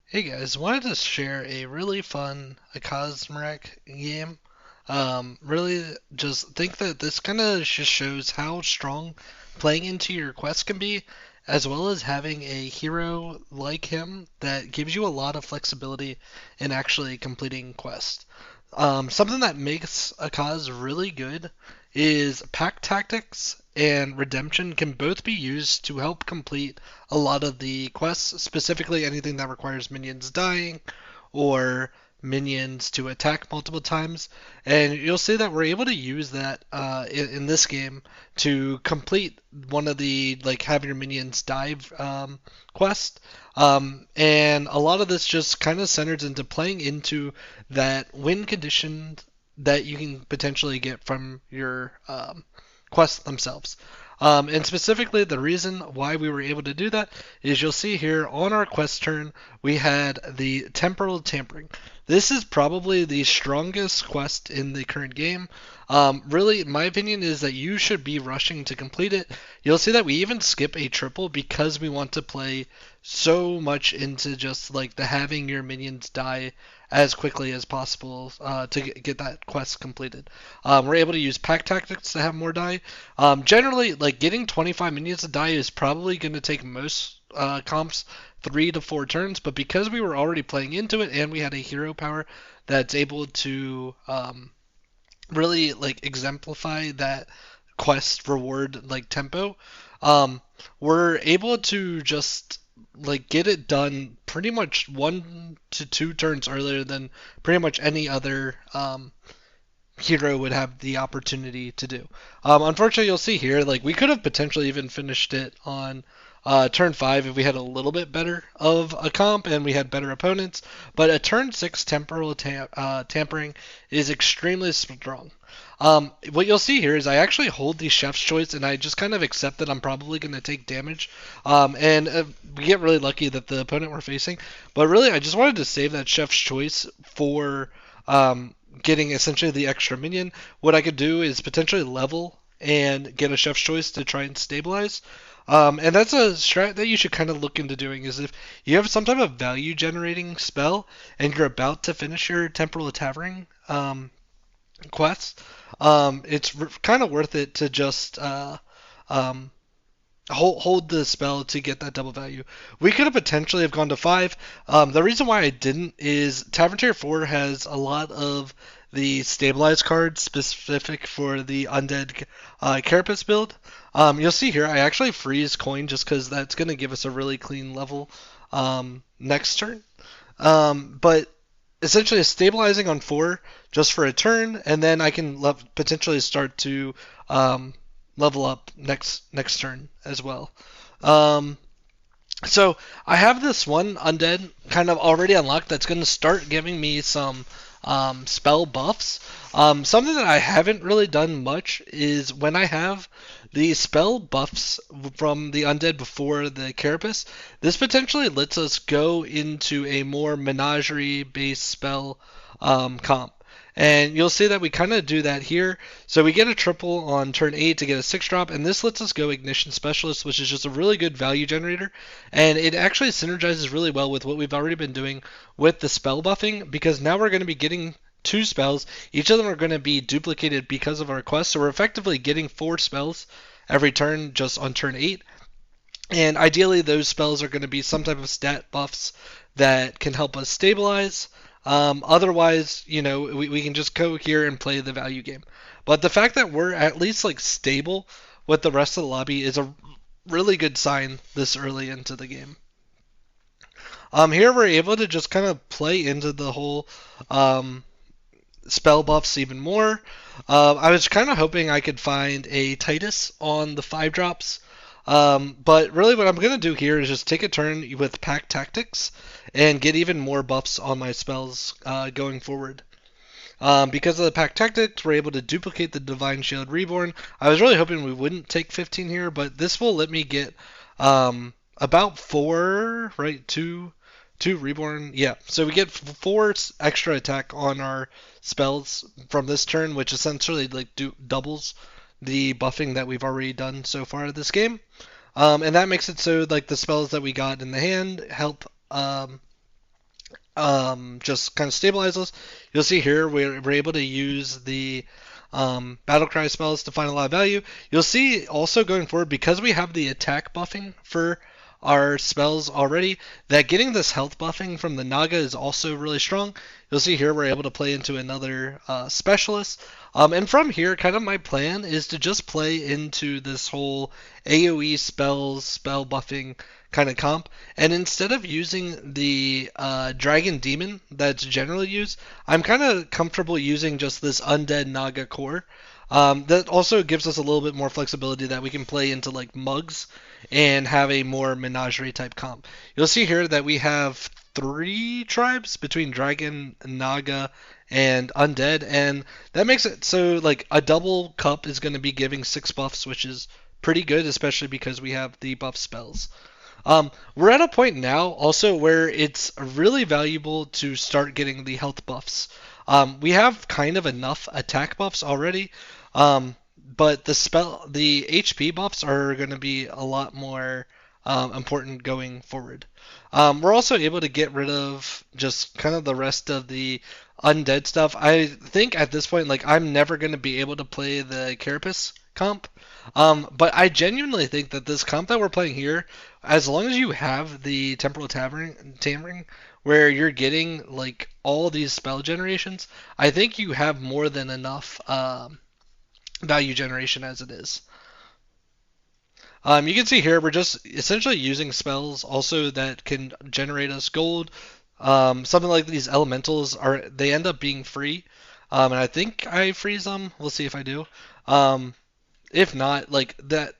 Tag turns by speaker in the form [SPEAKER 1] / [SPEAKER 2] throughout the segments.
[SPEAKER 1] Hey guys, wanted to share a really fun Akazmarek game. Really just think that this kind of just shows how strong playing into your quest can be, as well as having a hero like him that gives you a lot of flexibility in actually completing quests. Something that makes Akaz really good is pack tactics and redemption can both be used to help complete a lot of the quests, specifically anything that requires minions dying or minions to attack multiple times. And you'll see that we're able to use that in this game to complete one of the like have your minions dive quest. And a lot of this just kind of centers into playing into that win condition that you can potentially get from your quests themselves. And specifically, the reason why we were able to do that is you'll see here on our quest turn, we had the Temporal Tampering. This is probably the strongest quest in the current game. Really, my opinion is that you should be rushing to complete it. You'll see that we even skip a triple because we want to play so much into just like the having your minions die as quickly as possible to get that quest completed. We're able to use pack tactics to have more die. Generally, like getting 25 minions to die is probably going to take most comps 3 to 4 turns, but because we were already playing into it and we had a hero power that's able to really like exemplify that quest reward like tempo, um, we're able to just like get it done pretty much 1 to 2 turns earlier than pretty much any other hero would have the opportunity to do. Unfortunately, you'll see here, like we could have potentially even finished it on turn 5 if we had a little bit better of a comp and we had better opponents. But a turn 6 temporal tampering is extremely strong. What you'll see here is I actually hold the chef's choice and I just kind of accept that I'm probably going to take damage. And we get really lucky that the opponent we're facing. But really, I just wanted to save that chef's choice for getting essentially the extra minion. What I could do is potentially level and get a chef's choice to try and stabilize. And that's a strat that you should kind of look into doing is if you have some type of value generating spell and you're about to finish your temporal tavern quest, it's kind of worth it to just um, hold the spell to get that double value. We could have potentially have gone to 5. The reason why I didn't is Tavern Tier 4 has a lot of the stabilized cards specific for the undead carapace build. You'll see here I actually freeze coin just because that's going to give us a really clean level next turn. But essentially stabilizing on 4 just for a turn, and then I can potentially start to level up next turn as well. Um, so I have this one undead kind of already unlocked that's going to start giving me some spell buffs. Something that I haven't really done much is when I have the spell buffs from the undead before the carapace, this potentially lets us go into a more menagerie based spell comp. And you'll see that we kind of do that here. So we get a triple on turn 8 to get a 6 drop, and this lets us go Ignition Specialist, which is just a really good value generator. And it actually synergizes really well with what we've already been doing with the spell buffing, because now we're going to be getting 2 spells. Each of them are going to be duplicated because of our quest, so we're effectively getting 4 spells every turn just on turn 8. And ideally, those spells are going to be some type of stat buffs that can help us stabilize. Otherwise, we can just go here and play the value game. But the fact that we're at least like stable with the rest of the lobby is a really good sign this early into the game. Here we're able to just kind of play into the whole spell buffs even more. I was kind of hoping I could find a Titus on the 5 drops. But really what I'm going to do here is just take a turn with Pack Tactics and get even more buffs on my spells going forward. Because of the Pack Tactics, we're able to duplicate the Divine Shield Reborn. I was really hoping we wouldn't take 15 here, but this will let me get about 4, right? Two Reborn. Yeah, so we get 4 extra attack on our spells from this turn, which essentially like doubles the buffing that we've already done so far this game. And that makes it so like the spells that we got in the hand help just kind of stabilize us. You'll see here we're able to use the battle cry spells to find a lot of value. You'll see also going forward, because we have the attack buffing for our spells already, that getting this health buffing from the Naga is also really strong. You'll see here we're able to play into another specialist. And from here, kind of my plan is to just play into this whole AoE spells, spell buffing kind of comp. And instead of using the Dragon Demon that's generally used, I'm kind of comfortable using just this Undead Naga core. That also gives us a little bit more flexibility that we can play into like mugs and have a more menagerie type comp. You'll see here that we have 3 tribes between Dragon, Naga, and Undead, and that makes it so like a double cup is going to be giving 6 buffs, which is pretty good, especially because we have the buff spells. We're at a point now also where it's really valuable to start getting the health buffs. We have kind of enough attack buffs already, but the HP buffs are going to be a lot more important going forward. We're also able to get rid of just kind of the rest of the undead stuff. I think at this point, like I'm never going to be able to play the Carapace comp. But I genuinely think that this comp that we're playing here, as long as you have the Temporal Tampering, where you're getting like all these spell generations, I think you have more than enough value generation as it is. You can see here we're just essentially using spells also that can generate us gold. Something like these elementals they end up being free, and I think I freeze them. We'll see if I do. If not, like that,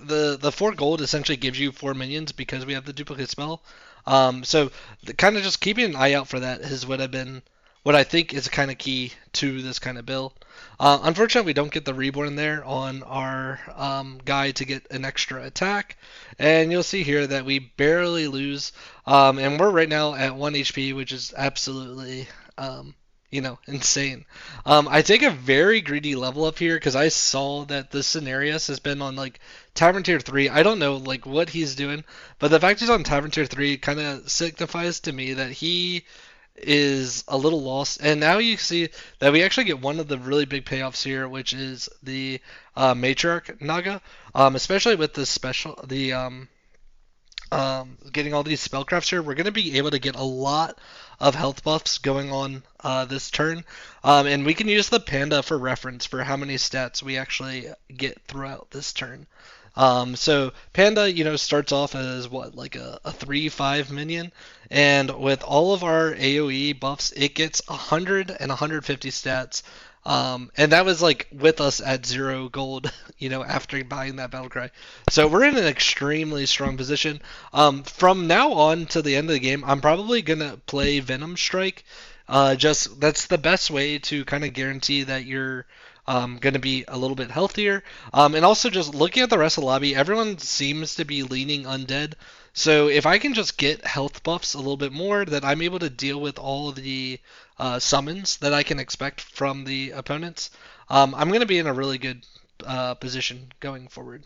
[SPEAKER 1] the 4 gold essentially gives you 4 minions because we have the duplicate spell. So kind of just keeping an eye out for that is what I think is kind of key to this kind of build. Unfortunately, we don't get the reborn there on our guy to get an extra attack, and you'll see here that we barely lose, and we're right now at 1 HP, which is absolutely insane. I take a very greedy level up here because I saw that this Cenarius has been on like Tavern Tier 3. I don't know like what he's doing, but the fact he's on Tavern Tier 3 kind of signifies to me that he is a little lost. And now you see that we actually get one of the really big payoffs here, which is the Matriarch Naga, especially with getting all these spellcrafts here. We're going to be able to get a lot of health buffs going on this turn, and we can use the panda for reference for how many stats we actually get throughout this turn. So Panda, starts off as what, like a 3-5 minion, and with all of our AoE buffs, it gets 100 and 150 stats. And that was like with us at 0 gold, after buying that battle cry. So we're in an extremely strong position. From now on to the end of the game, I'm probably gonna play Venom Strike. Just that's the best way to kind of guarantee that you're going to be a little bit healthier. And also just looking at the rest of the lobby, everyone seems to be leaning undead. So if I can just get health buffs a little bit more, then I'm able to deal with all of the summons that I can expect from the opponents. I'm going to be in a really good position going forward.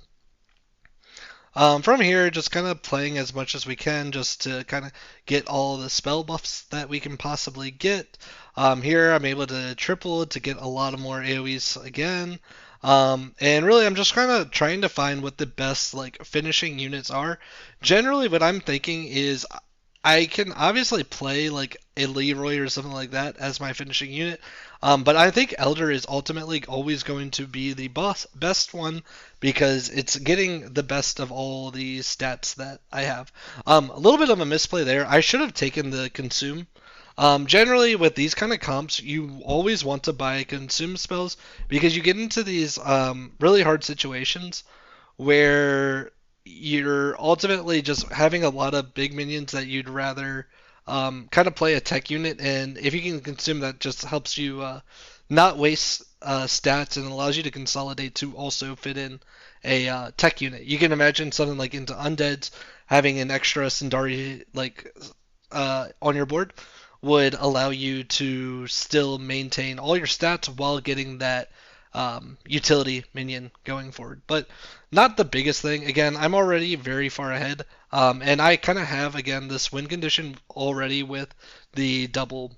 [SPEAKER 1] From here, just kind of playing as much as we can just to kind of get all the spell buffs that we can possibly get. Here, I'm able to triple to get a lot of more AoEs again. And really, I'm just kind of trying to find what the best like finishing units are. Generally, what I'm thinking is I can obviously play like a Leroy or something like that as my finishing unit, but I think Elder is ultimately always going to be the best one because it's getting the best of all the stats that I have. A little bit of a misplay there. I should have taken the Consume. Generally, with these kind of comps, you always want to buy Consume spells because you get into these really hard situations where you're ultimately just having a lot of big minions that you'd rather kind of play a tech unit, and if you can consume that, just helps you not waste stats and allows you to consolidate to also fit in a tech unit. You can imagine something like into Undeads having an extra Sindari like on your board would allow you to still maintain all your stats while getting that utility minion going forward. But not the biggest thing. Again, I'm already very far ahead. And I kind of have, again, this win condition already with the double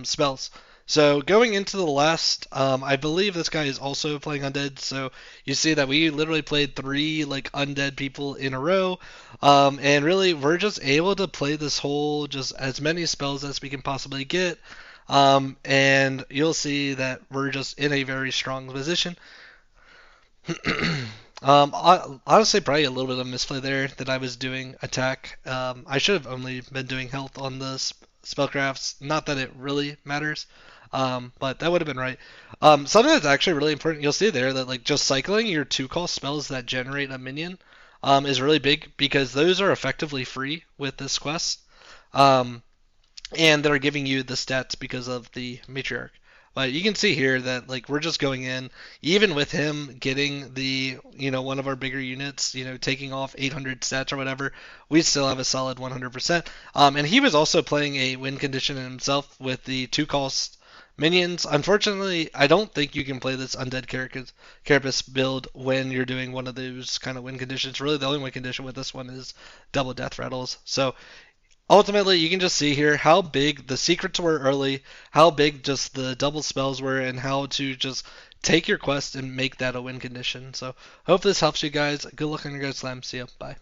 [SPEAKER 1] spells. So going into the last, I believe this guy is also playing undead. So you see that we literally played 3 like undead people in a row, and really we're just able to play this whole just as many spells as we can possibly get, and you'll see that we're just in a very strong position. Honestly, probably a little bit of misplay there that I was doing attack. I should have only been doing health on the spellcrafts. Not that it really matters, but that would have been right. Something that's actually really important, you'll see there that like just cycling your 2-cost spells that generate a minion is really big because those are effectively free with this quest. Um, and they're giving you the stats because of the matriarch. But you can see here that like we're just going in, even with him getting the one of our bigger units, taking off 800 stats or whatever, we still have a solid 100%. And he was also playing a win condition himself with the 2-cost minions. Unfortunately, I don't think you can play this undead carapace build when you're doing one of those kind of win conditions. Really, the only win condition with this one is double death rattles. So ultimately, you can just see here how big the secrets were early, how big just the double spells were, and how to just take your quest and make that a win condition. So, hope this helps you guys. Good luck on your guys' slam. See ya. Bye.